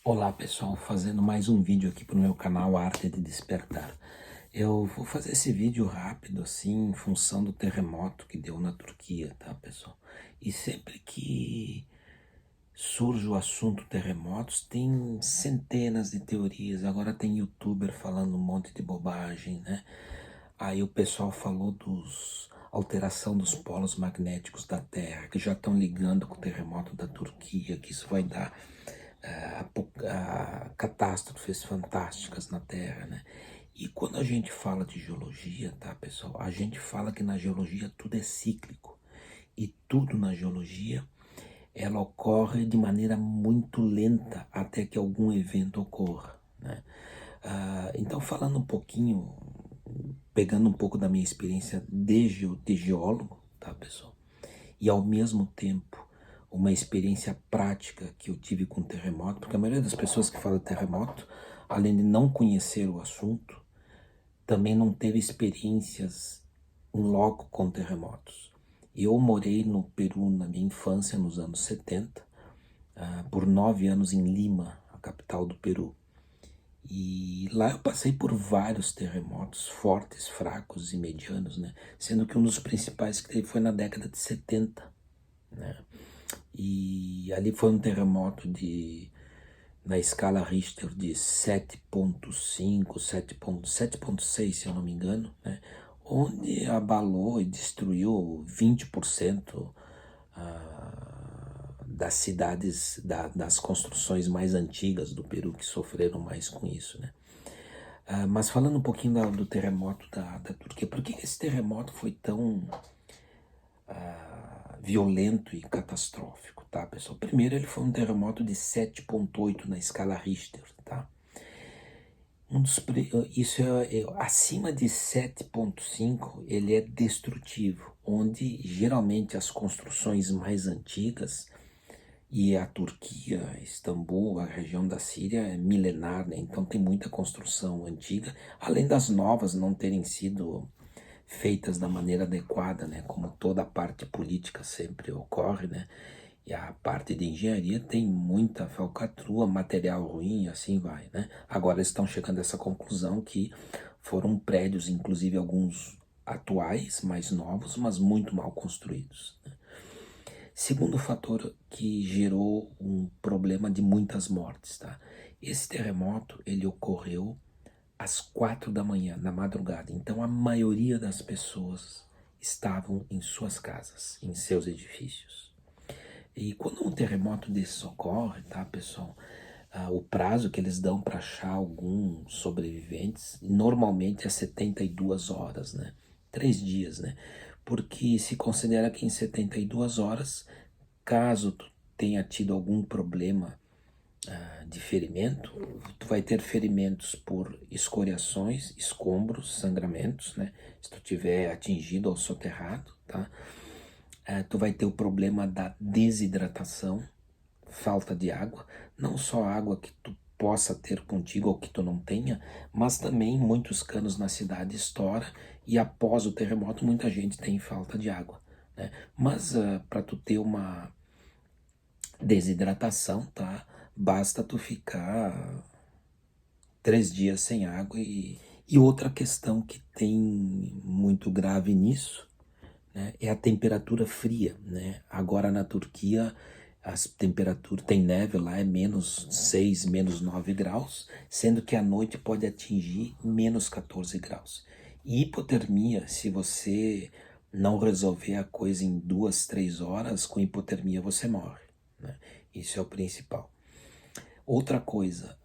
Olá pessoal, fazendo mais um vídeo aqui para o meu canal Arte de Despertar. Eu vou fazer esse vídeo rápido assim, em função do terremoto que deu na Turquia, tá pessoal? E sempre que surge o assunto terremotos, tem centenas de teorias. Agora tem youtuber falando um monte de bobagem, né? Aí o pessoal falou dos alteração dos polos magnéticos da Terra, que já estão ligando com o terremoto da Turquia, que isso vai dar catástrofes fantásticas na Terra, né? E quando a gente fala de geologia, tá, pessoal? A gente fala que na geologia tudo é cíclico. E tudo na geologia, ela ocorre de maneira muito lenta até que algum evento ocorra, né? Então, falando um pouquinho, pegando um pouco da minha experiência de geólogo, tá, pessoal? E ao mesmo tempo uma experiência prática que eu tive com terremoto, porque a maioria das pessoas que fala de terremoto, além de não conhecer o assunto, também não teve experiências em loco com terremotos. Eu morei no Peru na minha infância, nos anos 70, por 9 anos em Lima, a capital do Peru. E lá eu passei por vários terremotos, fortes, fracos e medianos, né? Sendo que um dos principais que teve foi na década de 70, né? E ali foi um terremoto na escala Richter de 7,5, 7,6, se eu não me engano, né? Onde abalou e destruiu 20% das cidades, das construções mais antigas do Peru que sofreram mais com isso, né? Mas falando um pouquinho do terremoto da Turquia, por que esse terremoto foi tão violento e catastrófico, tá, pessoal? Primeiro, ele foi um terremoto de 7,8 na escala Richter, tá? Isso acima de 7,5, ele é destrutivo, onde geralmente as construções mais antigas, e a Turquia, Istambul, a região da Síria é milenar, né? Então tem muita construção antiga, além das novas não terem sido feitas da maneira adequada, né? Como toda a parte política sempre ocorre, né? E a parte de engenharia tem muita falcatrua, material ruim, e assim vai, né? Agora eles estão chegando a essa conclusão que foram prédios, inclusive alguns atuais, mais novos, mas muito mal construídos, né? Segundo fator que gerou um problema de muitas mortes, tá? Esse terremoto, ele ocorreu às 4 da manhã, na madrugada. Então a maioria das pessoas estavam em suas casas, em seus edifícios. E quando um terremoto desse ocorre, tá, pessoal? O prazo que eles dão para achar alguns sobreviventes normalmente é 72 horas, né? 3 dias, né? Porque se considera que em 72 horas, caso tu tenha tido algum problema de ferimento, tu vai ter ferimentos por escoriações, escombros, sangramentos, né? Se tu tiver atingido ou soterrado, tá? Tu vai ter o problema da desidratação, falta de água, não só água que tu possa ter contigo ou que tu não tenha, mas também muitos canos na cidade estouram e após o terremoto muita gente tem falta de água, né? Mas para tu ter uma desidratação, tá? Basta tu ficar 3 dias sem água e outra questão que tem muito grave nisso, né, é a temperatura fria, né? Agora na Turquia as temperaturas, tem neve lá, é -6, -9 graus, sendo que à noite pode atingir -14 graus. E hipotermia, se você não resolver a coisa em 2, 3 horas, com hipotermia você morre, né? Isso é o principal. Outra coisa,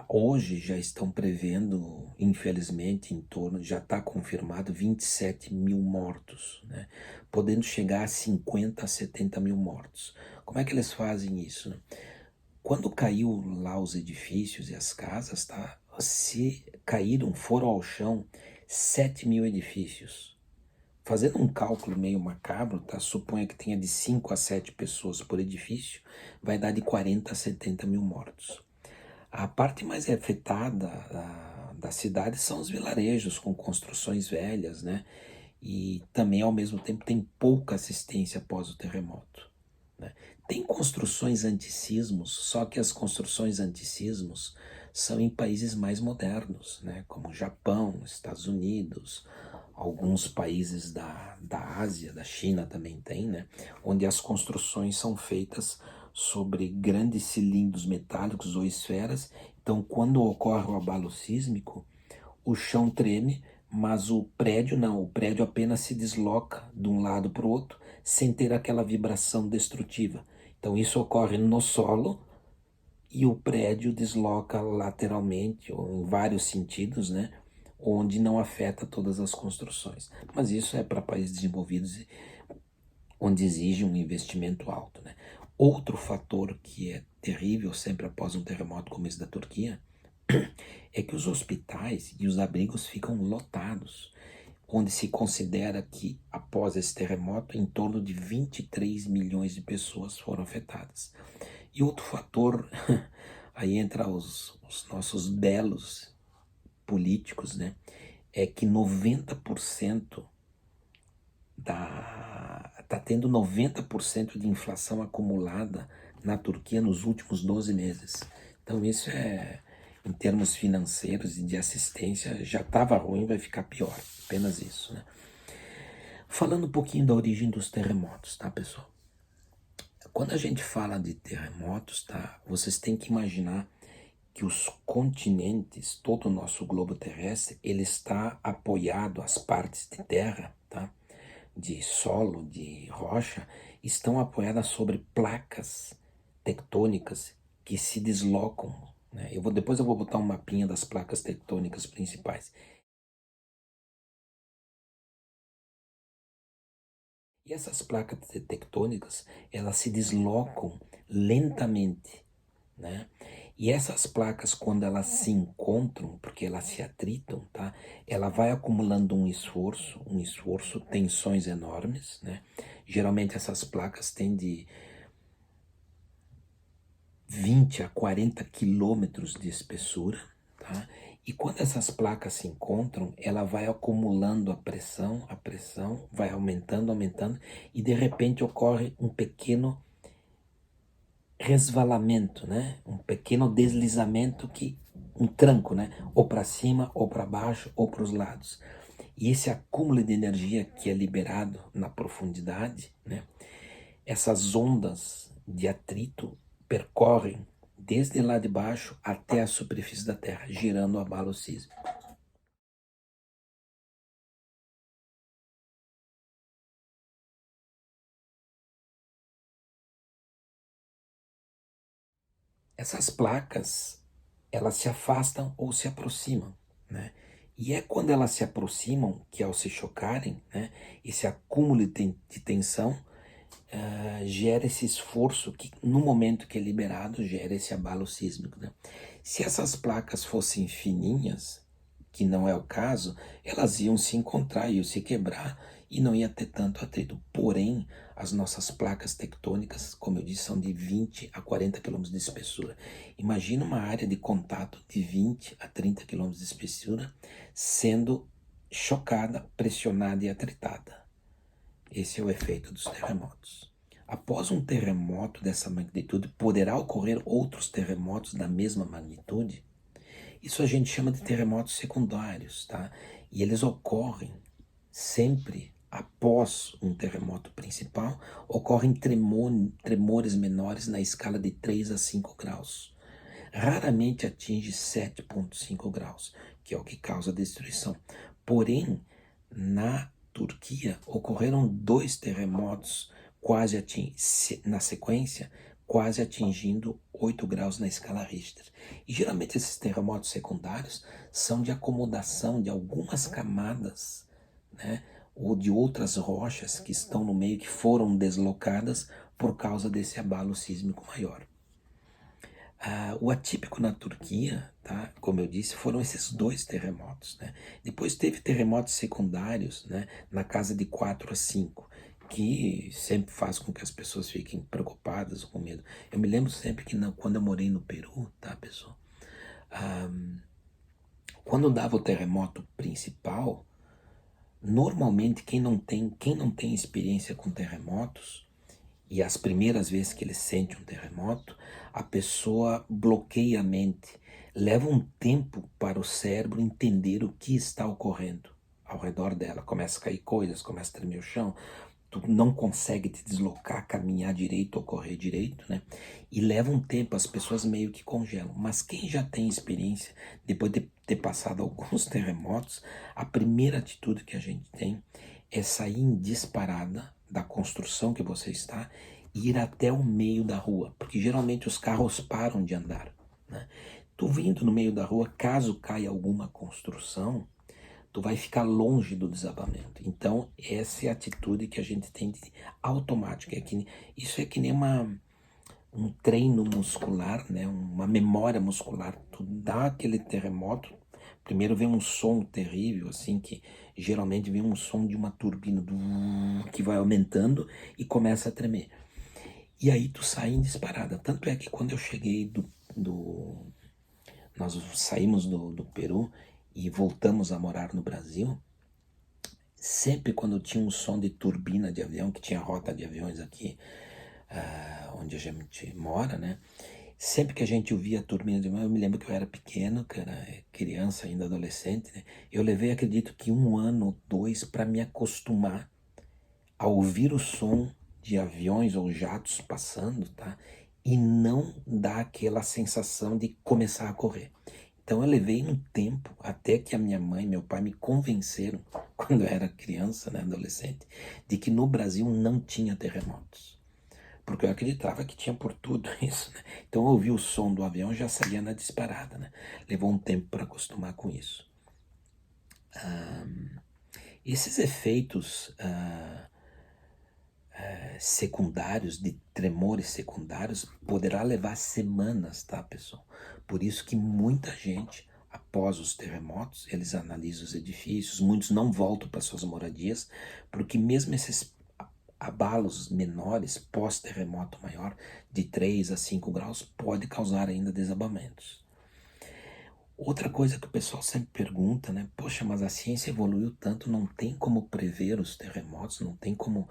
hoje já estão prevendo, infelizmente, já está confirmado 27 mil mortos, né? Podendo chegar a 50 a 70 mil mortos. Como é que eles fazem isso, né? Quando caiu lá os edifícios e as casas, tá? Se caíram, foram ao chão 7 mil edifícios. Fazendo um cálculo meio macabro, tá? Suponha que tenha de 5 a 7 pessoas por edifício, vai dar de 40 a 70 mil mortos. A parte mais afetada da cidade são os vilarejos com construções velhas, né? E também, ao mesmo tempo, tem pouca assistência após o terremoto. né? Tem construções antissismos, só que as construções antissismos são em países mais modernos, né? Como Japão, Estados Unidos, alguns países da Ásia, da China também tem, né? Onde as construções são feitas sobre grandes cilindros metálicos ou esferas. Então, quando ocorre o abalo sísmico, o chão treme, mas o prédio não, o prédio apenas se desloca de um lado para o outro sem ter aquela vibração destrutiva. Então isso ocorre no solo e o prédio desloca lateralmente ou em vários sentidos, né? Onde não afeta todas as construções. Mas isso é para países desenvolvidos onde exige um investimento alto, né? Outro fator que é terrível sempre após um terremoto como esse da Turquia é que os hospitais e os abrigos ficam lotados, onde se considera que, após esse terremoto, em torno de 23 milhões de pessoas foram afetadas. E outro fator, aí entra os nossos belos políticos, né? É que 90% tá tendo 90% de inflação acumulada na Turquia nos últimos 12 meses. Então isso é, em termos financeiros e de assistência, já estava ruim, vai ficar pior. Apenas isso, né? Falando um pouquinho da origem dos terremotos, tá, pessoal? Quando a gente fala de terremotos, tá, vocês têm que imaginar que os continentes, todo o nosso globo terrestre, ele está apoiado, as partes de terra, tá? De solo, de rocha, estão apoiadas sobre placas tectônicas que se deslocam, né? Depois eu vou botar um mapinha das placas tectônicas principais. E essas placas tectônicas, elas se deslocam lentamente, né? E essas placas, quando elas se encontram, porque elas se atritam, tá? Ela vai acumulando um esforço, tensões enormes, né? Geralmente essas placas têm de 20 a 40 quilômetros de espessura, tá? E quando essas placas se encontram, ela vai acumulando a pressão vai aumentando, aumentando, e de repente ocorre um pequeno resvalamento, né? Um pequeno deslizamento um tranco, né? Ou para cima, ou para baixo, ou para os lados. E esse acúmulo de energia que é liberado na profundidade, né? Essas ondas de atrito percorrem desde lá de baixo até a superfície da Terra, gerando o abalo sísmico. Essas placas, elas se afastam ou se aproximam, né? E é quando elas se aproximam que, ao se chocarem, né, esse acúmulo de tensão gera esse esforço que, no momento que é liberado, gera esse abalo sísmico, né? Se essas placas fossem fininhas, que não é o caso, elas iam se encontrar, iam se quebrar e não ia ter tanto atrito. Porém, as nossas placas tectônicas, como eu disse, são de 20 a 40 quilômetros de espessura. Imagina uma área de contato de 20 a 30 quilômetros de espessura sendo chocada, pressionada e atritada. Esse é o efeito dos terremotos. Após um terremoto dessa magnitude, poderá ocorrer outros terremotos da mesma magnitude? Isso a gente chama de terremotos secundários, tá? E eles ocorrem sempre após um terremoto principal, ocorrem tremores menores na escala de 3 a 5 graus. Raramente atinge 7,5 graus, que é o que causa destruição. Porém, na Turquia ocorreram dois terremotos na sequência, quase atingindo 8 graus na escala Richter. E geralmente esses terremotos secundários são de acomodação de algumas camadas, né, ou de outras rochas que estão no meio, que foram deslocadas por causa desse abalo sísmico maior. O atípico na Turquia, tá, como eu disse, foram esses dois terremotos, né? Depois teve terremotos secundários, né, na casa de 4 a 5, que sempre faz com que as pessoas fiquem preocupadas, com medo. Eu me lembro sempre que quando eu morei no Peru, tá, pessoal? Ah, quando dava o terremoto principal, normalmente quem não tem experiência com terremotos e as primeiras vezes que ele sente um terremoto, a pessoa bloqueia a mente. Leva um tempo para o cérebro entender o que está ocorrendo ao redor dela. Começa a cair coisas, começa a tremer o chão, tu não consegue te deslocar, caminhar direito ou correr direito, né? E leva um tempo, as pessoas meio que congelam. Mas quem já tem experiência, depois de ter passado alguns terremotos, a primeira atitude que a gente tem é sair em disparada da construção que você está e ir até o meio da rua, porque geralmente os carros param de andar, né? Tu vindo no meio da rua, caso caia alguma construção, tu vai ficar longe do desabamento. Então, essa é a atitude que a gente tem de automática. Isso é que nem um treino muscular, né? Uma memória muscular. Tu dá aquele terremoto, primeiro vem um som terrível, assim, que geralmente vem um som de uma turbina que vai aumentando e começa a tremer. E aí tu sai em disparada. Tanto é que quando eu cheguei nós saímos do Peru e voltamos a morar no Brasil, sempre quando tinha um som de turbina de avião, que tinha rota de aviões aqui, onde a gente mora, né? Sempre que a gente ouvia a turbina de avião, eu me lembro que eu era pequeno, que era criança ainda, adolescente, né? Eu levei, acredito que 1 ano ou 2 para me acostumar a ouvir o som de aviões ou jatos passando, tá? E não dar aquela sensação de começar a correr. Então eu levei um tempo até que a minha mãe e meu pai me convenceram, quando eu era criança, né, adolescente, de que no Brasil não tinha terremotos. Porque eu acreditava que tinha por tudo isso, né? Então eu ouvi o som do avião e já saía na disparada, né? Levou um tempo para acostumar com isso. Esses efeitos secundários, de tremores secundários, poderá levar semanas, tá, pessoal? Por isso que muita gente, após os terremotos, eles analisam os edifícios, muitos não voltam para suas moradias, porque mesmo esses abalos menores, pós-terremoto maior, de 3 a 5 graus, pode causar ainda desabamentos. Outra coisa que o pessoal sempre pergunta, né? Poxa, mas a ciência evoluiu tanto, não tem como prever os terremotos, não tem como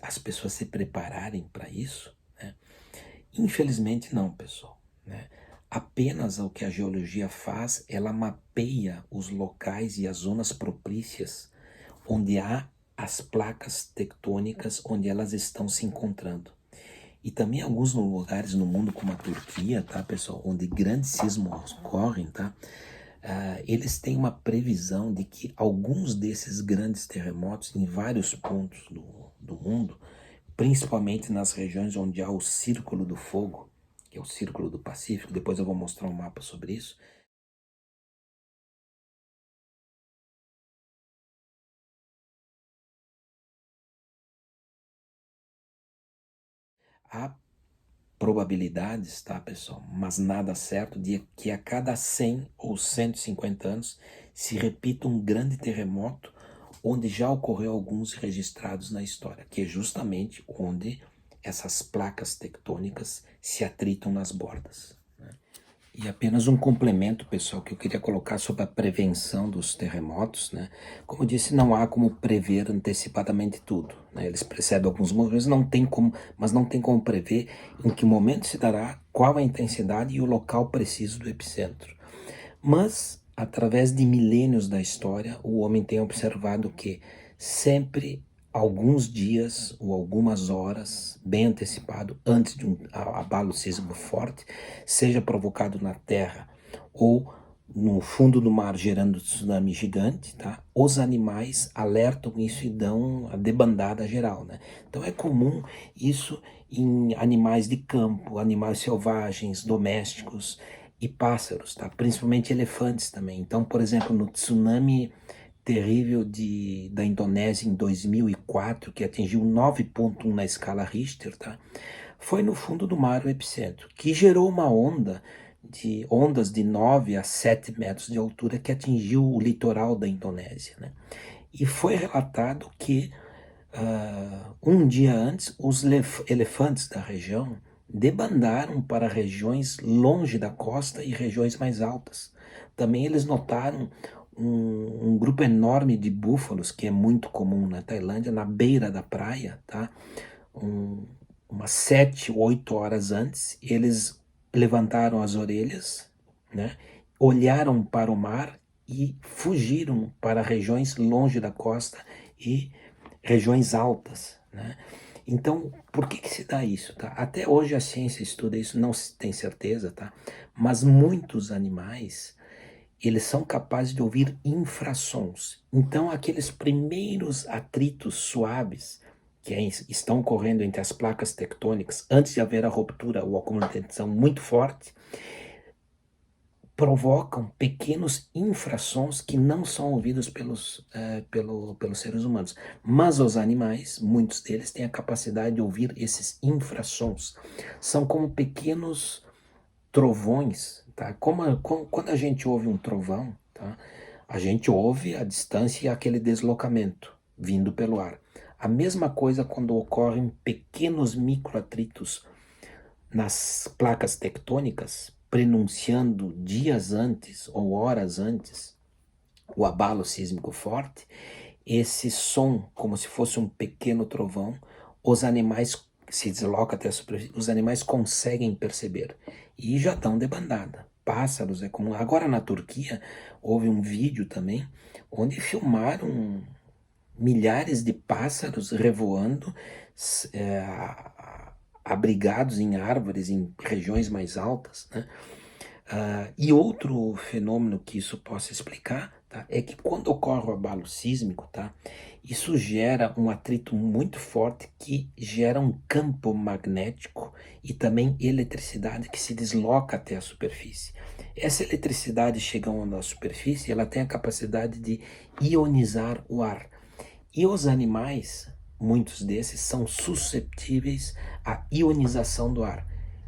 as pessoas se prepararem para isso, né? Infelizmente não, pessoal, né? Apenas o que a geologia faz, ela mapeia os locais e as zonas propícias onde há as placas tectônicas, onde elas estão se encontrando. E também alguns lugares no mundo, como a Turquia, tá, pessoal, onde grandes sismos ocorrem, tá? Eles têm uma previsão de que alguns desses grandes terremotos em vários pontos do mundo, principalmente nas regiões onde há o Círculo do Fogo, que é o Círculo do Pacífico, depois eu vou mostrar um mapa sobre isso, há probabilidades, tá, pessoal, mas nada certo, de que a cada 100 ou 150 anos se repita um grande terremoto, onde já ocorreu alguns registrados na história, que é justamente onde essas placas tectônicas se atritam nas bordas. E apenas um complemento, pessoal, que eu queria colocar sobre a prevenção dos terremotos, né? Como eu disse, não há como prever antecipadamente tudo, né? Eles precedem alguns movimentos, não tem como, mas não tem como prever em que momento se dará, qual a intensidade e o local preciso do epicentro. Mas, através de milênios da história, o homem tem observado que sempre alguns dias ou algumas horas, bem antecipado, antes de um abalo sísmico forte, seja provocado na Terra ou no fundo do mar gerando tsunami gigante, tá? Os animais alertam isso e dão a debandada geral, né? Então é comum isso em animais de campo, animais selvagens, domésticos, e pássaros, tá? Principalmente elefantes também. Então, por exemplo, no tsunami terrível da Indonésia em 2004, que atingiu 9,1 na escala Richter, tá? Foi no fundo do mar o epicentro, que gerou uma ondas de 9 a 7 metros de altura que atingiu o litoral da Indonésia, né? E foi relatado que um dia antes, os elefantes da região debandaram para regiões longe da costa e regiões mais altas. Também eles notaram um grupo enorme de búfalos, que é muito comum na Tailândia, na beira da praia, tá? umas 7, 8 horas antes, eles levantaram as orelhas, né? Olharam para o mar e fugiram para regiões longe da costa e regiões altas, né? Então, por que se dá isso, tá? Até hoje a ciência estuda isso, não se tem certeza, tá? Mas muitos animais, eles são capazes de ouvir infrassons. Então, aqueles primeiros atritos suaves que estão ocorrendo entre as placas tectônicas, antes de haver a ruptura ou acúmulo de tensão muito forte, provocam pequenos infrassons que não são ouvidos pelos seres humanos. Mas os animais, muitos deles, têm a capacidade de ouvir esses infrassons. São como pequenos trovões, tá? Quando a gente ouve um trovão, tá? A gente ouve a distância e aquele deslocamento vindo pelo ar. A mesma coisa quando ocorrem pequenos microatritos nas placas tectônicas, prenunciando dias antes ou horas antes o abalo sísmico forte, esse som, como se fosse um pequeno trovão, os animais se deslocam até a superfície, os animais conseguem perceber e já dão debandada. Pássaros é comum. Agora na Turquia houve um vídeo também onde filmaram milhares de pássaros revoando, é, abrigados em árvores em regiões mais altas, né? E outro fenômeno que isso possa explicar, tá, é que quando ocorre o abalo sísmico, tá, isso gera um atrito muito forte que gera um campo magnético e também eletricidade que se desloca até a superfície. Essa eletricidade chegando à superfície, ela tem a capacidade de ionizar o ar. E os animais, muitos desses, são susceptíveis à ionização do ar.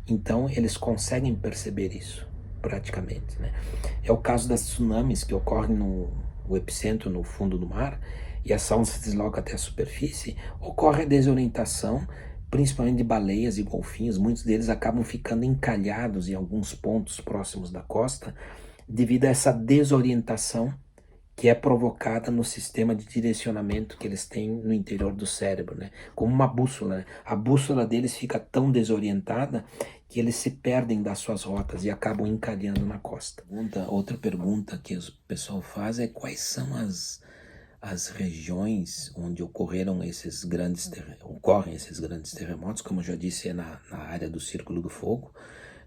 Então, eles conseguem perceber isso, praticamente, né? É o caso das tsunamis que ocorrem no epicentro, no fundo do mar, e essa onda se desloca até a superfície, ocorre a desorientação, principalmente de baleias e golfinhos. Muitos deles acabam ficando encalhados em alguns pontos próximos da costa, devido a essa desorientação que é provocada no sistema de direcionamento que eles têm no interior do cérebro, né? Como uma bússola, né? A bússola deles fica tão desorientada que eles se perdem das suas rotas e acabam encalhando na costa. Outra pergunta que o pessoal faz é quais são as regiões onde ocorrem esses grandes terremotos, como eu já disse, é na área do Círculo do Fogo,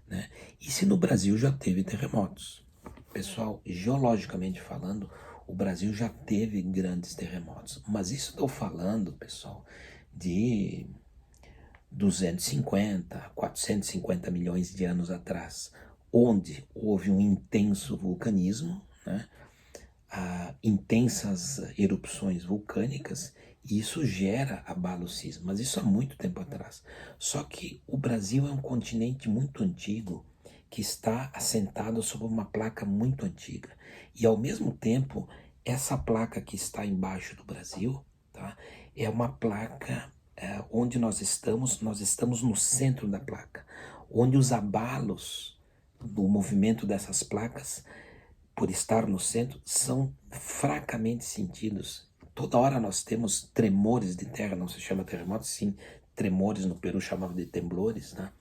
né? E se no Brasil já teve terremotos? Pessoal, geologicamente falando, o Brasil já teve grandes terremotos, mas isso estou falando, pessoal, de 250, 450 milhões de anos atrás, onde houve um intenso vulcanismo, né? Intensas erupções vulcânicas, e isso gera abalo sísmico, mas isso há muito tempo atrás. Só que o Brasil é um continente muito antigo, que está assentado sobre uma placa muito antiga. E ao mesmo tempo, essa placa que está embaixo do Brasil, tá, é uma placa onde nós estamos no centro da placa, onde os abalos do movimento dessas placas, por estar no centro, são fracamente sentidos. Toda hora nós temos tremores de terra, não se chama terremotos, sim, tremores, no Peru chamava de temblores, né?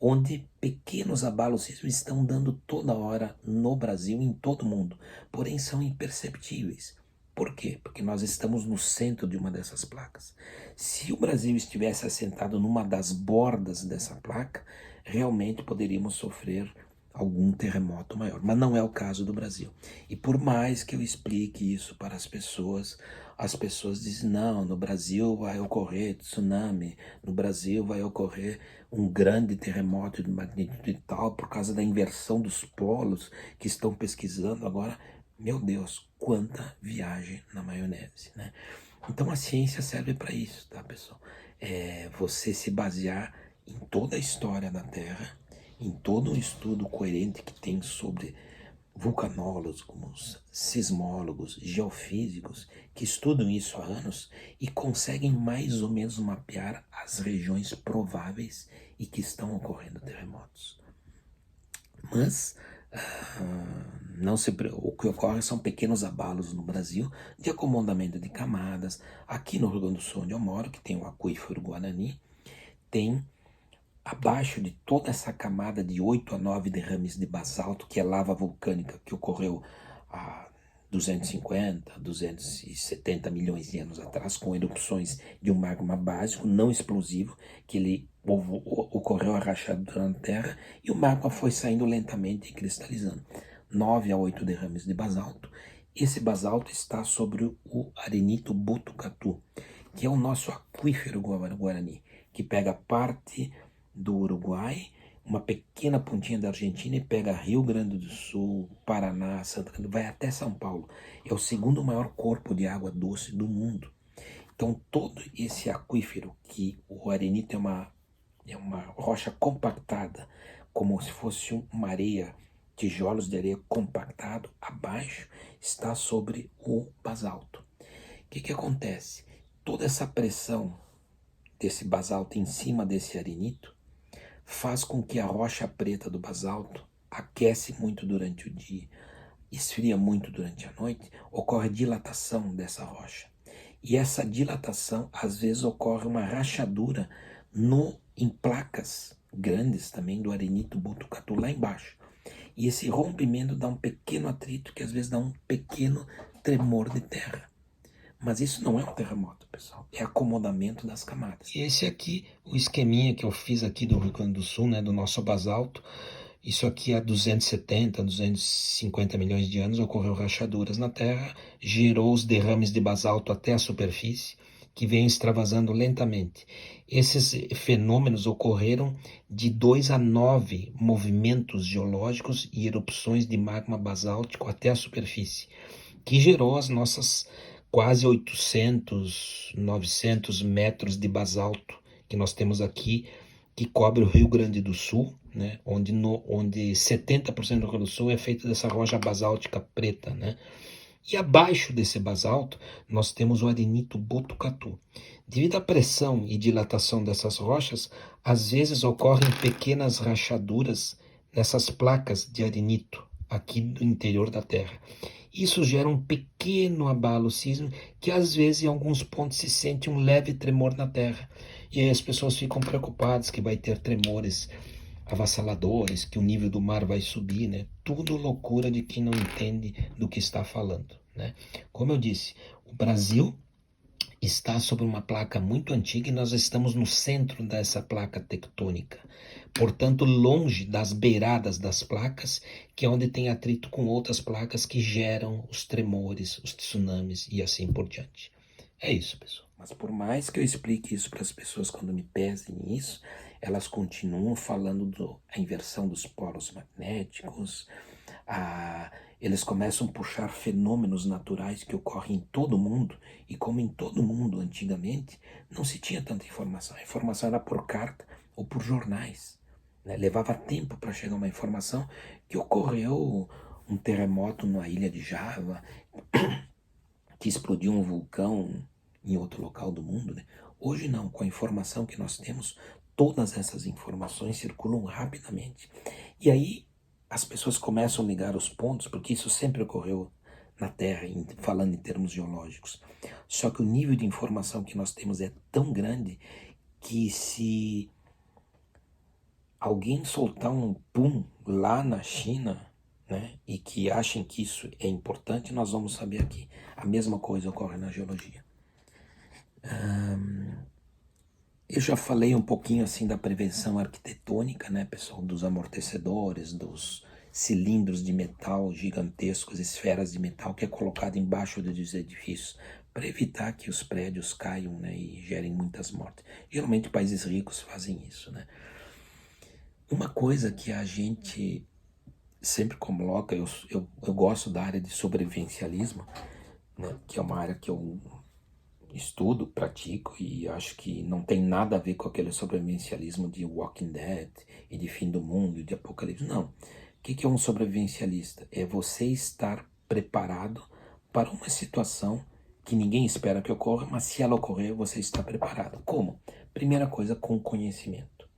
Onde pequenos abalos sísmicos estão dando toda hora no Brasil e em todo o mundo, porém são imperceptíveis. Por quê? Porque nós estamos no centro de uma dessas placas. Se o Brasil estivesse assentado numa das bordas dessa placa, realmente poderíamos sofrer algum terremoto maior, mas não é o caso do Brasil. E por mais que eu explique isso para as pessoas dizem, não, no Brasil vai ocorrer tsunami, no Brasil vai ocorrer um grande terremoto de magnitude tal, por causa da inversão dos polos que estão pesquisando agora. Meu Deus, quanta viagem na maionese, né? Então a ciência serve para isso, tá, pessoal? Você se basear em toda a história da Terra, em todo um estudo coerente que tem sobre vulcanólogos, sismólogos, geofísicos, que estudam isso há anos e conseguem mais ou menos mapear as regiões prováveis e que estão ocorrendo terremotos. Mas o que ocorre são pequenos abalos no Brasil de acomodamento de camadas. Aqui no Rio Grande do Sul, onde eu moro, que tem o aquífero Guarani, tem abaixo de toda essa camada de 8 a 9 derrames de basalto, que é lava vulcânica, que ocorreu há 250, 270 milhões de anos atrás, com erupções de um magma básico, não explosivo, que ele ocorreu a rachadura na Terra, e o magma foi saindo lentamente e cristalizando. 9 a 8 derrames de basalto. Esse basalto está sobre o arenito Botucatu, que é o nosso aquífero guarani, que pega parte do Uruguai, uma pequena pontinha da Argentina e pega Rio Grande do Sul, Paraná, Santa Catarina, vai até São Paulo. É o segundo maior corpo de água doce do mundo. Então todo esse aquífero, que o arenito é uma rocha compactada, como se fosse uma areia, tijolos de areia compactado, abaixo está sobre o basalto. O que acontece? Toda essa pressão desse basalto em cima desse arenito faz com que a rocha preta do basalto aquece muito durante o dia, esfria muito durante a noite, ocorre dilatação dessa rocha. E essa dilatação, às vezes, ocorre uma rachadura em placas grandes também do arenito Botucatu lá embaixo. E esse rompimento dá um pequeno atrito que às vezes dá um pequeno tremor de terra. Mas isso não é um terremoto, pessoal. É acomodamento das camadas. E esse aqui, o esqueminha que eu fiz aqui do Rio Grande do Sul, né, do nosso basalto, isso aqui há 270, 250 milhões de anos ocorreu rachaduras na Terra, gerou os derrames de basalto até a superfície, que vem extravasando lentamente. Esses fenômenos ocorreram de 2 a 9 movimentos geológicos e erupções de magma basáltico até a superfície, que gerou as nossas quase 800, 900 metros de basalto que nós temos aqui, que cobre o Rio Grande do Sul, né, onde 70% do Rio Grande do Sul é feito dessa rocha basáltica preta, né? E abaixo desse basalto, nós temos o arenito Botucatu. Devido à pressão e dilatação dessas rochas, às vezes ocorrem pequenas rachaduras nessas placas de arenito aqui do interior da Terra. Isso gera um pequeno abalo sísmico que às vezes em alguns pontos se sente um leve tremor na Terra. E aí as pessoas ficam preocupadas que vai ter tremores avassaladores, que o nível do mar vai subir, né? Tudo loucura de quem não entende do que está falando, né? Como eu disse, o Brasil está sobre uma placa muito antiga e nós estamos no centro dessa placa tectônica, portanto longe das beiradas das placas, que é onde tem atrito com outras placas que geram os tremores, os tsunamis e assim por diante. É isso, pessoal. Mas por mais que eu explique isso para as pessoas quando me pesem nisso, elas continuam falando da inversão dos polos magnéticos, eles começam a puxar fenômenos naturais que ocorrem em todo mundo, e como em todo mundo antigamente, não se tinha tanta informação. A informação era por carta ou por jornais, né? Levava tempo para chegar uma informação que ocorreu um terremoto na ilha de Java, que explodiu um vulcão em outro local do mundo, né? Hoje não, com a informação que nós temos, todas essas informações circulam rapidamente. E aí as pessoas começam a ligar os pontos, porque isso sempre ocorreu na Terra, falando em termos geológicos. Só que o nível de informação que nós temos é tão grande que se alguém soltar um pum lá na China, né, e que achem que isso é importante, nós vamos saber aqui. A mesma coisa ocorre na geologia. Eu já falei um pouquinho assim da prevenção arquitetônica, né, pessoal, dos amortecedores, dos cilindros de metal gigantescos, esferas de metal que é colocado embaixo dos edifícios para evitar que os prédios caiam, né, e gerem muitas mortes. Geralmente países ricos fazem isso, né. Uma coisa que a gente sempre coloca, eu gosto da área de sobrevivencialismo, né, que é uma área que eu estudo, pratico e acho que não tem nada a ver com aquele sobrevivencialismo de Walking Dead e de fim do mundo e de apocalipse. Não. O que é um sobrevivencialista? É você estar preparado para uma situação que ninguém espera que ocorra, mas se ela ocorrer, você está preparado. Como? Primeira coisa, com conhecimento.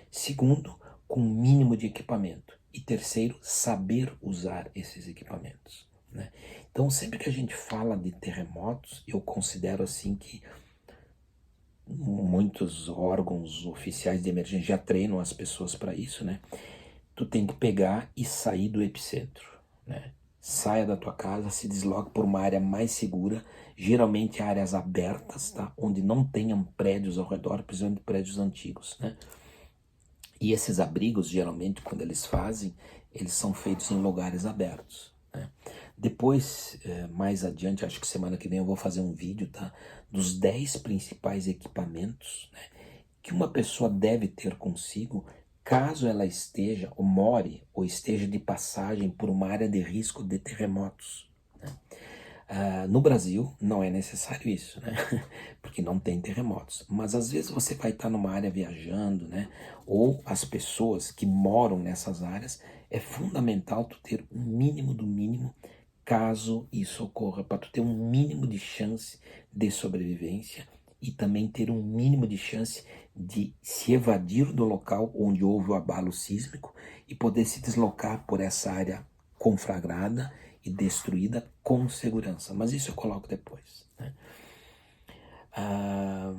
Segundo, com um mínimo de equipamento. E terceiro, saber usar esses equipamentos, né? Então, sempre que a gente fala de terremotos, eu considero assim que muitos órgãos oficiais de emergência já treinam as pessoas para isso, né? Tu tem que pegar e sair do epicentro, né? Saia da tua casa, se desloque por uma área mais segura, geralmente áreas abertas, tá? Onde não tenham prédios ao redor, principalmente prédios antigos, né? E esses abrigos, geralmente, quando eles fazem, eles são feitos em lugares abertos, né? Depois, mais adiante, acho que semana que vem eu vou fazer um vídeo, tá? Dos 10 principais equipamentos, né, que uma pessoa deve ter consigo caso ela esteja, ou more, ou esteja de passagem por uma área de risco de terremotos, né? No Brasil não é necessário isso, né? Porque não tem terremotos. Mas às vezes você vai estar numa área viajando, né? Ou as pessoas que moram nessas áreas, é fundamental tu ter um mínimo do mínimo caso isso ocorra, para tu ter um mínimo de chance de sobrevivência e também ter um mínimo de chance de se evadir do local onde houve o abalo sísmico e poder se deslocar por essa área conflagrada e destruída com segurança. Mas isso eu coloco depois, né? Ah,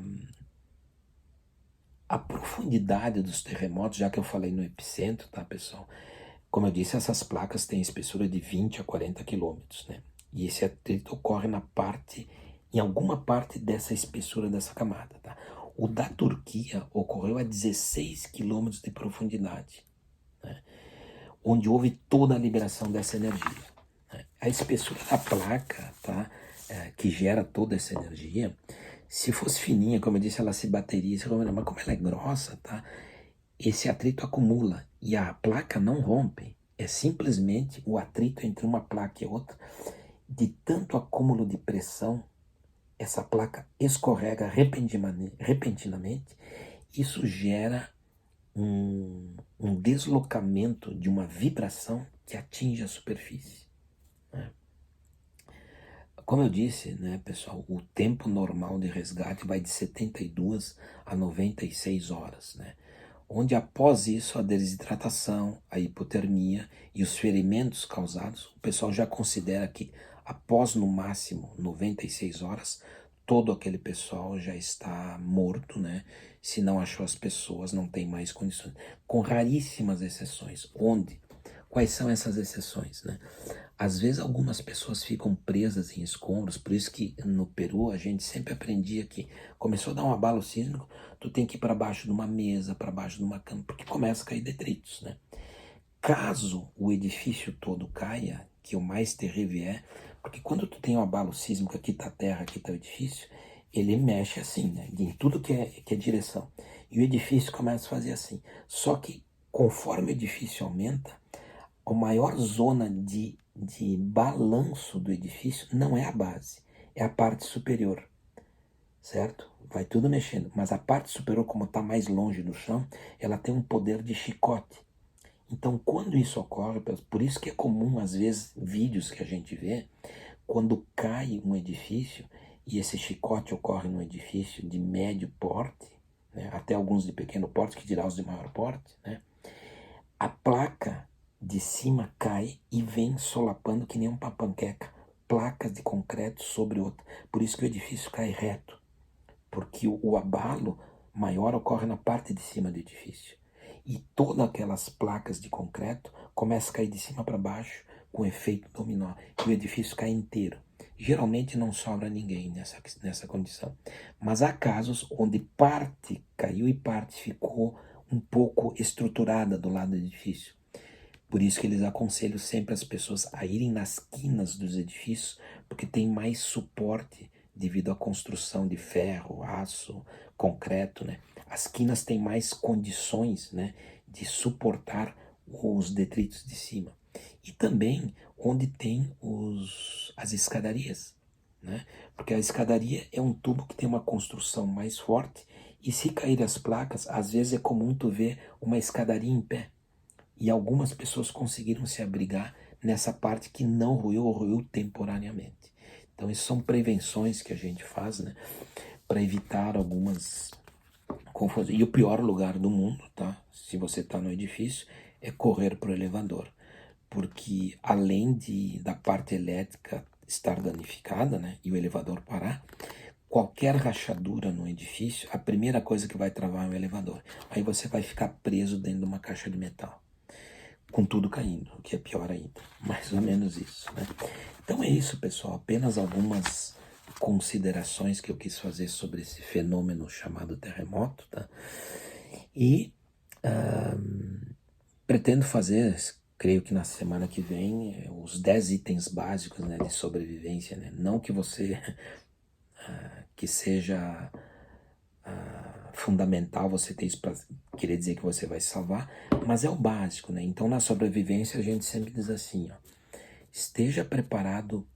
a profundidade dos terremotos, já que eu falei no epicentro, tá, pessoal? Como eu disse, essas placas têm espessura de 20 a 40 quilômetros, né? E esse atrito ocorre em alguma parte dessa espessura dessa camada, tá? O da Turquia ocorreu a 16 quilômetros de profundidade, né? Onde houve toda a liberação dessa energia, né? A espessura da placa, tá? Que gera toda essa energia, se fosse fininha, como eu disse, ela se bateria, mas como ela é grossa, tá? Esse atrito acumula e a placa não rompe. É simplesmente o atrito entre uma placa e outra. De tanto acúmulo de pressão, essa placa escorrega repentinamente. Isso gera um deslocamento de uma vibração que atinge a superfície, né? Como eu disse, né, pessoal, o tempo normal de resgate vai de 72 a 96 horas, né? Onde após isso a desidratação, a hipotermia e os ferimentos causados, o pessoal já considera que após no máximo 96 horas, todo aquele pessoal já está morto, né? Se não achou as pessoas, não tem mais condições. Com raríssimas exceções. Quais são essas exceções, né? Às vezes algumas pessoas ficam presas em escombros, por isso que no Peru a gente sempre aprendia que começou a dar um abalo sísmico, tu tem que ir para baixo de uma mesa, para baixo de uma cama, porque começa a cair detritos, né? Caso o edifício todo caia, que o mais terrível porque quando tu tem um abalo sísmico, aqui tá a terra, aqui tá o edifício, ele mexe assim, né? Em tudo que é direção. E o edifício começa a fazer assim. Só que conforme o edifício aumenta, a maior zona de balanço do edifício não é a base, é a parte superior, certo? Vai tudo mexendo, mas a parte superior, como está mais longe do chão, ela tem um poder de chicote. Então, quando isso ocorre, por isso que é comum, às vezes, vídeos que a gente vê, quando cai um edifício, e esse chicote ocorre num edifício de médio porte, né, até alguns de pequeno porte, que dirá os de maior porte, né? A placa de cima cai e vem solapando que nem uma panqueca, placas de concreto sobre outra. Por isso que o edifício cai reto, porque o abalo maior ocorre na parte de cima do edifício. E todas aquelas placas de concreto começam a cair de cima para baixo com efeito dominó, e o edifício cai inteiro. Geralmente não sobra ninguém nessa condição. Mas há casos onde parte caiu e parte ficou um pouco estruturada do lado do edifício. Por isso que eles aconselham sempre as pessoas a irem nas quinas dos edifícios, porque tem mais suporte devido à construção de ferro, aço, concreto, né? As quinas têm mais condições, né, de suportar os detritos de cima. E também onde tem as escadarias, né? Porque a escadaria é um tubo que tem uma construção mais forte e se cair as placas, às vezes é comum tu ver uma escadaria em pé. E algumas pessoas conseguiram se abrigar nessa parte que não ruiu ou ruiu temporariamente. Então, isso são prevenções que a gente faz, né, para evitar algumas confusões. E o pior lugar do mundo, tá? Se você está no edifício, é correr para o elevador. Porque além da parte elétrica estar danificada, né, e o elevador parar, qualquer rachadura no edifício, a primeira coisa que vai travar é o elevador. Aí você vai ficar preso dentro de uma caixa de metal, com tudo caindo, o que é pior ainda. Mais ou menos isso, né? Então é isso, pessoal. Apenas algumas considerações que eu quis fazer sobre esse fenômeno chamado terremoto, tá? E pretendo fazer, creio que na semana que vem, os 10 itens básicos, né, de sobrevivência, né? Não que você, que seja fundamental você ter isso para querer dizer que você vai salvar, mas é o básico, né? Então na sobrevivência a gente sempre diz assim, ó, esteja preparado,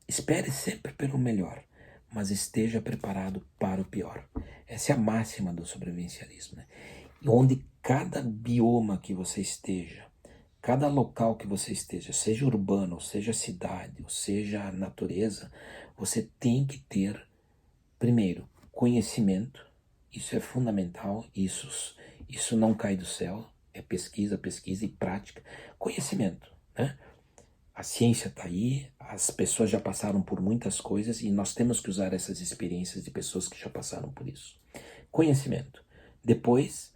espere sempre pelo melhor, mas esteja preparado para o pior. Essa é a máxima do sobrevivencialismo, né? E onde cada bioma que você esteja, cada local que você esteja, seja urbano, ou seja cidade, ou seja natureza, você tem que ter, primeiro, conhecimento. Isso é fundamental, isso não cai do céu, é pesquisa, pesquisa e prática. Conhecimento, né? A ciência está aí, as pessoas já passaram por muitas coisas e nós temos que usar essas experiências de pessoas que já passaram por isso. Conhecimento. Depois,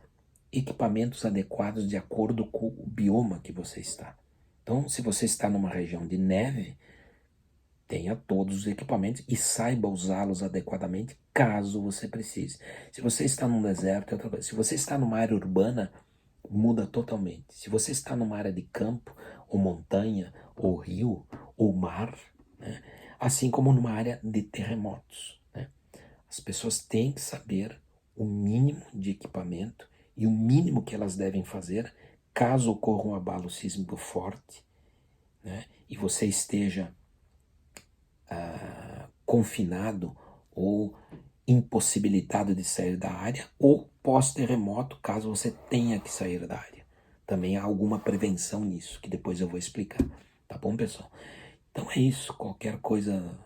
equipamentos adequados de acordo com o bioma que você está. Então, se você está numa região de neve, tenha todos os equipamentos e saiba usá-los adequadamente caso você precise. Se você está num deserto, é outra coisa. Se você está numa área urbana, muda totalmente. Se você está numa área de campo, ou montanha, ou rio, ou mar, né? Assim como numa área de terremotos, né? As pessoas têm que saber o mínimo de equipamento e o mínimo que elas devem fazer caso ocorra um abalo sísmico forte, né? E você esteja confinado ou impossibilitado de sair da área, ou pós-terremoto, caso você tenha que sair da área. Também há alguma prevenção nisso, que depois eu vou explicar. Tá bom, pessoal? Então é isso. Qualquer coisa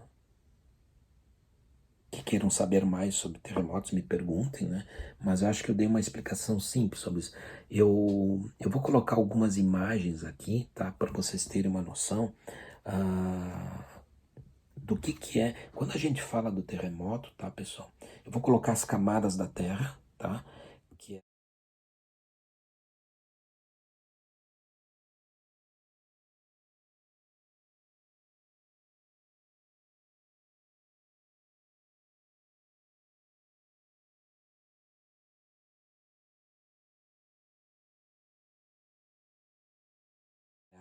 que queiram saber mais sobre terremotos, me perguntem, né? Mas eu acho que eu dei uma explicação simples sobre isso. Eu vou colocar algumas imagens aqui, tá? Para vocês terem uma noção. Ah, do que é. Quando a gente fala do terremoto, tá, pessoal? Eu vou colocar as camadas da Terra, tá? Que é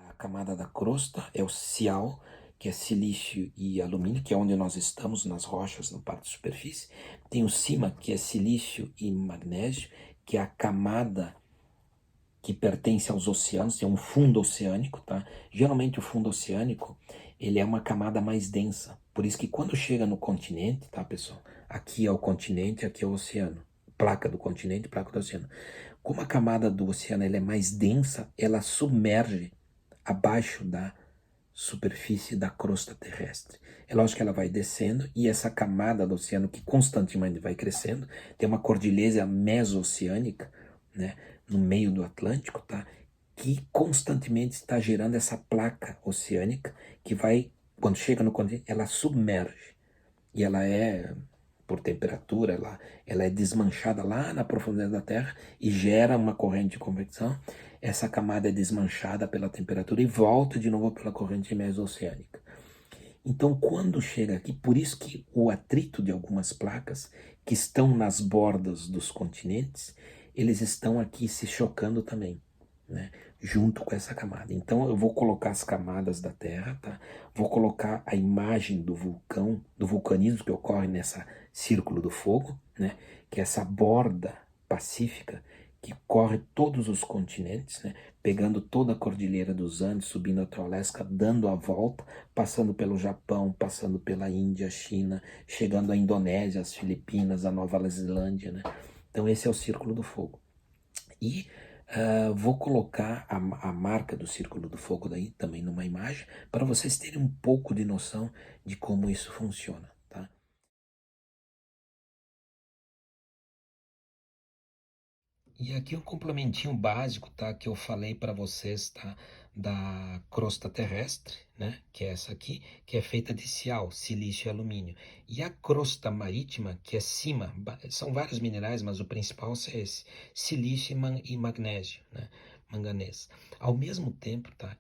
a camada da crosta, é o cial, que é silício e alumínio, que é onde nós estamos, nas rochas, na parte de superfície. Tem o cima, que é silício e magnésio, que é a camada que pertence aos oceanos, tem um fundo oceânico, tá? Geralmente o fundo oceânico, ele é uma camada mais densa. Por isso que quando chega no continente, tá, pessoal? Aqui é o continente, aqui é o oceano. Placa do continente, placa do oceano. Como a camada do oceano ela é mais densa, ela submerge abaixo da superfície da crosta terrestre. É lógico que ela vai descendo e essa camada do oceano que constantemente vai crescendo, tem uma cordilheira meso-oceânica, né, no meio do Atlântico, tá? Que constantemente está gerando essa placa oceânica que vai, quando chega no continente, ela submerge e ela é, por temperatura, ela é desmanchada lá na profundidade da Terra e gera uma corrente de convecção. Essa camada é desmanchada pela temperatura e volta de novo pela corrente mesoceânica. Então, quando chega aqui, por isso que o atrito de algumas placas que estão nas bordas dos continentes, eles estão aqui se chocando também, né? Junto com essa camada. Então, eu vou colocar as camadas da Terra, tá? Vou colocar a imagem do vulcão, do vulcanismo que ocorre nessa círculo do fogo, né? Que é essa borda pacífica que corre todos os continentes, né? Pegando toda a cordilheira dos Andes, subindo até o Alasca, dando a volta, passando pelo Japão, passando pela Índia, China, chegando à Indonésia, às Filipinas, à Nova Zelândia, né? Então esse é o Círculo do Fogo. E vou colocar a marca do Círculo do Fogo daí também numa imagem, para vocês terem um pouco de noção de como isso funciona, tá? E aqui um complementinho básico, tá? Que eu falei para vocês, tá? da crosta terrestre, né, que é essa aqui, que é feita de sial, silício e alumínio. E a crosta marítima, que é cima, são vários minerais, mas o principal é esse, silício e magnésio, né, manganês. Ao mesmo tempo, tá,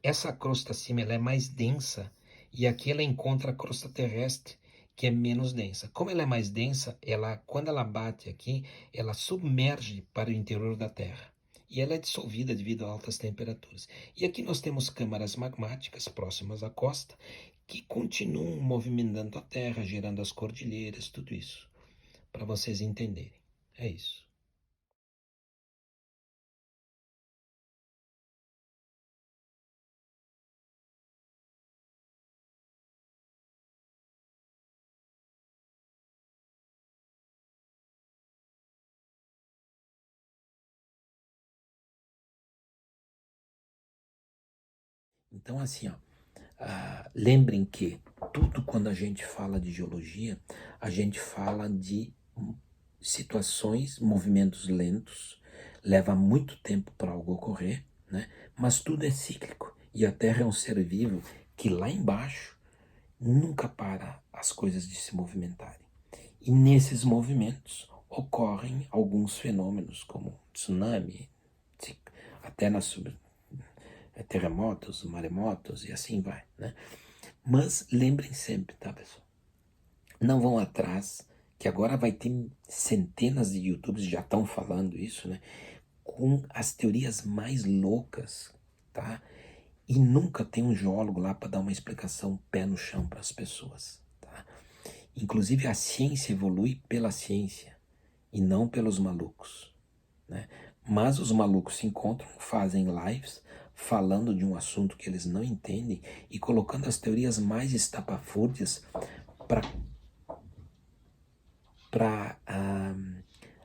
essa crosta acima ela é mais densa e aqui ela encontra a crosta terrestre, que é menos densa. Como ela é mais densa, quando ela bate aqui, ela submerge para o interior da Terra e ela é dissolvida devido a altas temperaturas. E aqui nós temos câmaras magmáticas próximas à costa que continuam movimentando a Terra, gerando as cordilheiras, tudo isso, para vocês entenderem. É isso. Então, assim, ó, lembrem que tudo quando a gente fala de geologia, a gente fala de situações, movimentos lentos, leva muito tempo para algo ocorrer, né? Mas tudo é cíclico e a Terra é um ser vivo que lá embaixo nunca para as coisas de se movimentarem. E nesses movimentos ocorrem alguns fenômenos como tsunami, até terremotos, maremotos e assim vai, né? Mas lembrem sempre, tá, pessoal? Não vão atrás, que agora vai ter centenas de YouTubers já estão falando isso, né? Com as teorias mais loucas, tá? E nunca tem um geólogo lá para dar uma explicação pé no chão para as pessoas, tá? Inclusive a ciência evolui pela ciência e não pelos malucos, né? Mas os malucos se encontram, fazem lives falando de um assunto que eles não entendem e colocando as teorias mais estapafúrdias para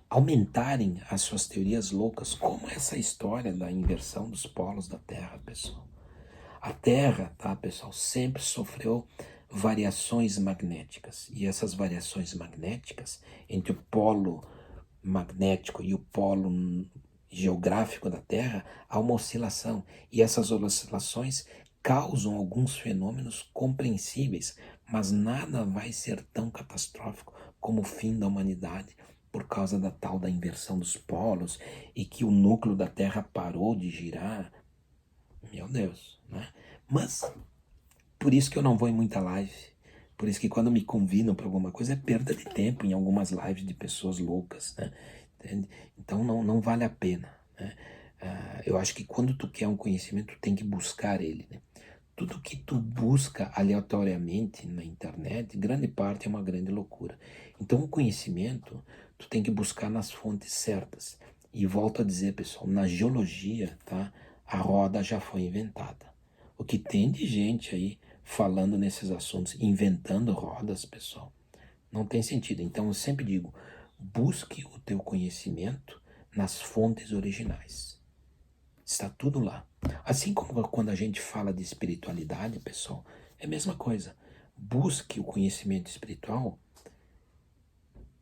aumentarem as suas teorias loucas, como essa história da inversão dos polos da Terra, pessoal. A Terra, tá, pessoal, sempre sofreu variações magnéticas. E essas variações magnéticas entre o polo magnético e o polo geográfico da Terra, há uma oscilação. E essas oscilações causam alguns fenômenos compreensíveis, mas nada vai ser tão catastrófico como o fim da humanidade por causa da tal da inversão dos polos e que o núcleo da Terra parou de girar. Meu Deus, né? Mas por isso que eu não vou em muita live. Por isso que quando me convidam para alguma coisa é perda de tempo em algumas lives de pessoas loucas, né? Entende? Então não vale a pena, né? Eu acho que quando tu quer um conhecimento, tu tem que buscar ele, né? Tudo que tu busca aleatoriamente na internet, grande parte é uma grande loucura. Então o conhecimento, tu tem que buscar nas fontes certas. E volto a dizer, pessoal, na geologia, tá? A roda já foi inventada. O que tem de gente aí falando nesses assuntos, inventando rodas, pessoal, não tem sentido. Então eu sempre digo, busque o teu conhecimento nas fontes originais. Está tudo lá. Assim como quando a gente fala de espiritualidade, pessoal, é a mesma coisa. Busque o conhecimento espiritual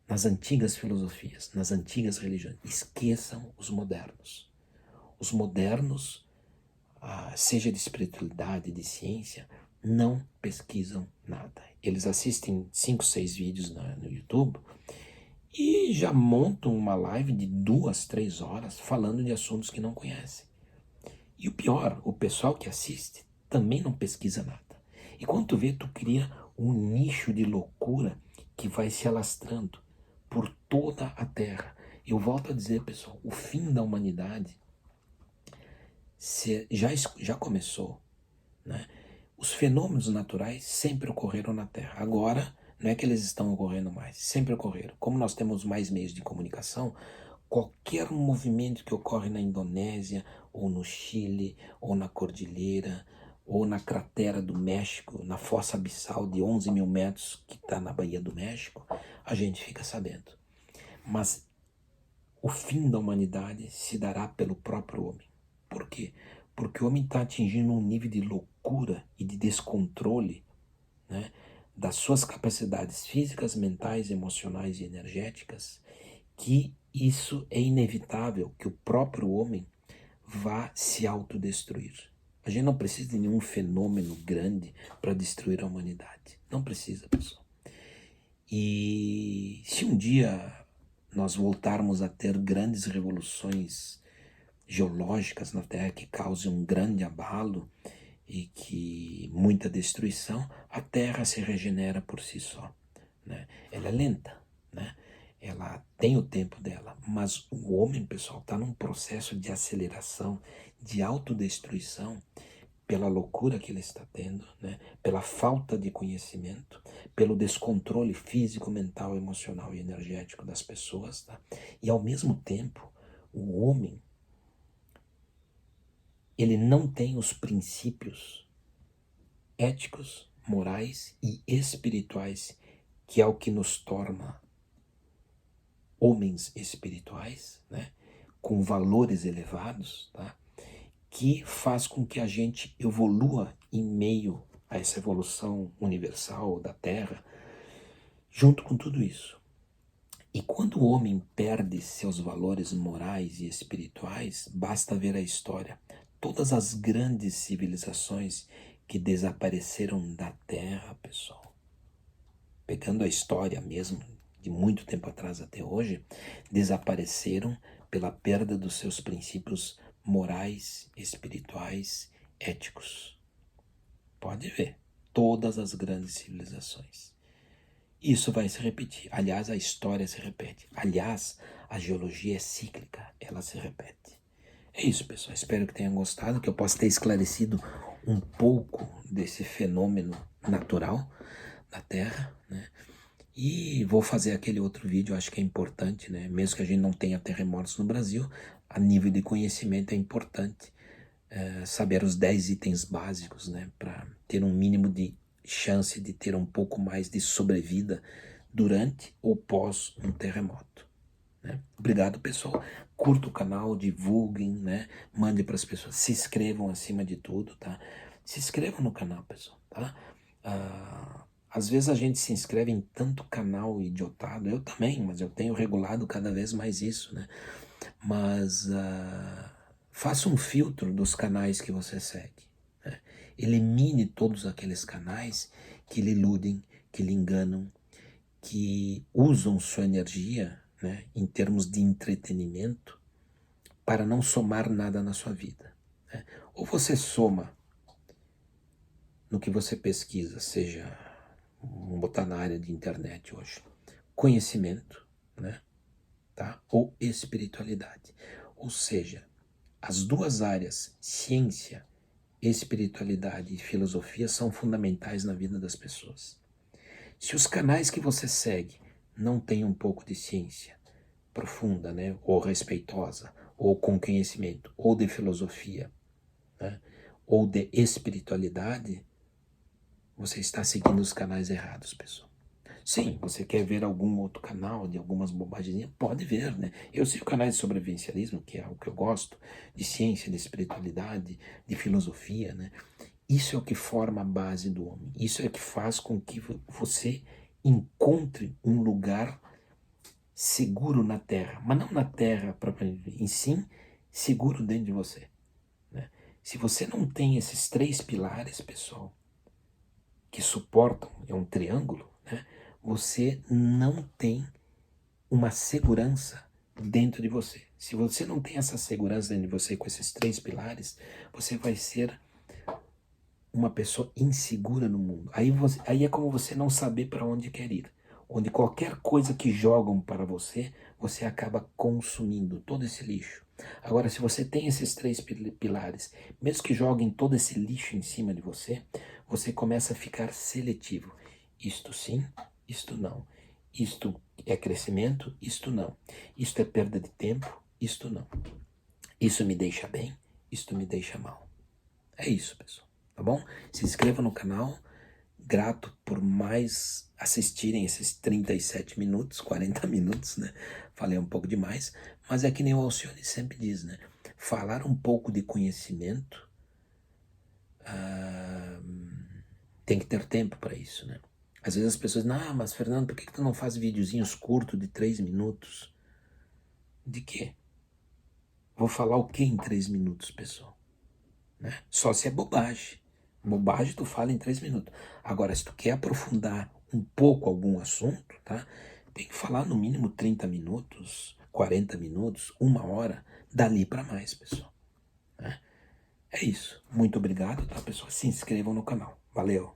nas antigas filosofias, nas antigas religiões. Esqueçam os modernos. Os modernos, seja de espiritualidade, de ciência, não pesquisam nada. Eles assistem 5, 6 vídeos no YouTube e já montam uma live de 2, 3 horas falando de assuntos que não conhecem. E o pior, o pessoal que assiste também não pesquisa nada. E quando tu vê, tu cria um nicho de loucura que vai se alastrando por toda a Terra. Eu volto a dizer, pessoal, o fim da humanidade já começou, né? Os fenômenos naturais sempre ocorreram na Terra. Agora, não é que eles estão ocorrendo mais, sempre ocorreram. Como nós temos mais meios de comunicação, qualquer movimento que ocorre na Indonésia, ou no Chile, ou na Cordilheira, ou na cratera do México, na fossa abissal de 11 mil metros que está na Baía do México, a gente fica sabendo. Mas o fim da humanidade se dará pelo próprio homem. Por quê? Porque o homem está atingindo um nível de loucura e de descontrole, né, das suas capacidades físicas, mentais, emocionais e energéticas, que isso é inevitável, que o próprio homem vá se autodestruir. A gente não precisa de nenhum fenômeno grande para destruir a humanidade. Não precisa, pessoal. E se um dia nós voltarmos a ter grandes revoluções geológicas na Terra que causem um grande abalo e que muita destruição, a Terra se regenera por si só, né? Ela é lenta, né? Ela tem o tempo dela, mas o homem, pessoal, está num processo de aceleração, de autodestruição, pela loucura que ele está tendo, né? Pela falta de conhecimento, pelo descontrole físico, mental, emocional e energético das pessoas, tá? E ao mesmo tempo, o homem, ele não tem os princípios éticos, morais e espirituais, que é o que nos torna homens espirituais, né? Com valores elevados, tá? Que faz com que a gente evolua em meio a essa evolução universal da Terra, junto com tudo isso. E quando o homem perde seus valores morais e espirituais, basta ver a história. Todas as grandes civilizações que desapareceram da Terra, pessoal, pegando a história mesmo, de muito tempo atrás até hoje, desapareceram pela perda dos seus princípios morais, espirituais, éticos. Pode ver, todas as grandes civilizações. Isso vai se repetir. Aliás, a história se repete. Aliás, a geologia é cíclica, ela se repete. É isso, pessoal. Espero que tenham gostado, que eu possa ter esclarecido um pouco desse fenômeno natural da Terra, né? E vou fazer aquele outro vídeo, acho que é importante, né? Mesmo que a gente não tenha terremotos no Brasil, a nível de conhecimento é importante saber os 10 itens básicos, né? Para ter um mínimo de chance de ter um pouco mais de sobrevida durante ou pós um terremoto, né? Obrigado, pessoal. Curta o canal, divulguem, né? Mande para as pessoas, se inscrevam acima de tudo, tá? Se inscrevam no canal, pessoal, tá? Às vezes a gente se inscreve em tanto canal idiotado, eu também, mas eu tenho regulado cada vez mais isso, né? Mas faça um filtro dos canais que você segue, né? Elimine todos aqueles canais que lhe iludem, que lhe enganam, que usam sua energia, né, em termos de entretenimento, para não somar nada na sua vida, né? Ou você soma no que você pesquisa, seja, vamos botar na área de internet hoje, conhecimento, né, tá? Ou espiritualidade. Ou seja, as duas áreas, ciência, espiritualidade e filosofia, são fundamentais na vida das pessoas. Se os canais que você segue não têm um pouco de ciência profunda, né, ou respeitosa, ou com conhecimento, ou de filosofia, né, ou de espiritualidade, você está seguindo os canais errados, pessoal. Sim, você quer ver algum outro canal de algumas bobagens? Pode ver, né? Eu sigo canais de sobrevivencialismo, que é o que eu gosto, de ciência, de espiritualidade, de filosofia, né? Isso é o que forma a base do homem. Isso é o que faz com que você encontre um lugar seguro na Terra, mas não na Terra propriamente em si, seguro dentro de você, né? Se você não tem esses três pilares, pessoal, que suportam, é um triângulo, né? Você não tem uma segurança dentro de você. Se você não tem essa segurança dentro de você com esses três pilares, você vai ser uma pessoa insegura no mundo. Aí é como você não saber para onde quer ir. Onde qualquer coisa que jogam para você, você acaba consumindo todo esse lixo. Agora, se você tem esses três pilares, mesmo que joguem todo esse lixo em cima de você, você começa a ficar seletivo. Isto sim, isto não. Isto é crescimento, isto não. Isto é perda de tempo, isto não. Isso me deixa bem, isto me deixa mal. É isso, pessoal. Tá bom? Se inscreva no canal. Grato por mais assistirem esses 37 minutos, 40 minutos, né? Falei um pouco demais, mas é que nem o Alcione sempre diz, né? Falar um pouco de conhecimento, tem que ter tempo para isso, né? Às vezes as pessoas dizem, mas Fernando, por que tu não faz videozinhos curtos de 3 minutos? De quê? Vou falar o que em 3 minutos, pessoal? Né? Só se é bobagem. Bobagem tu fala em 3 minutos. Agora, se tu quer aprofundar um pouco algum assunto, tá? Tem que falar no mínimo 30 minutos, 40 minutos, 1 hora, dali para mais, pessoal. Né? É isso. Muito obrigado, tá, pessoal? Se inscrevam no canal. Valeu!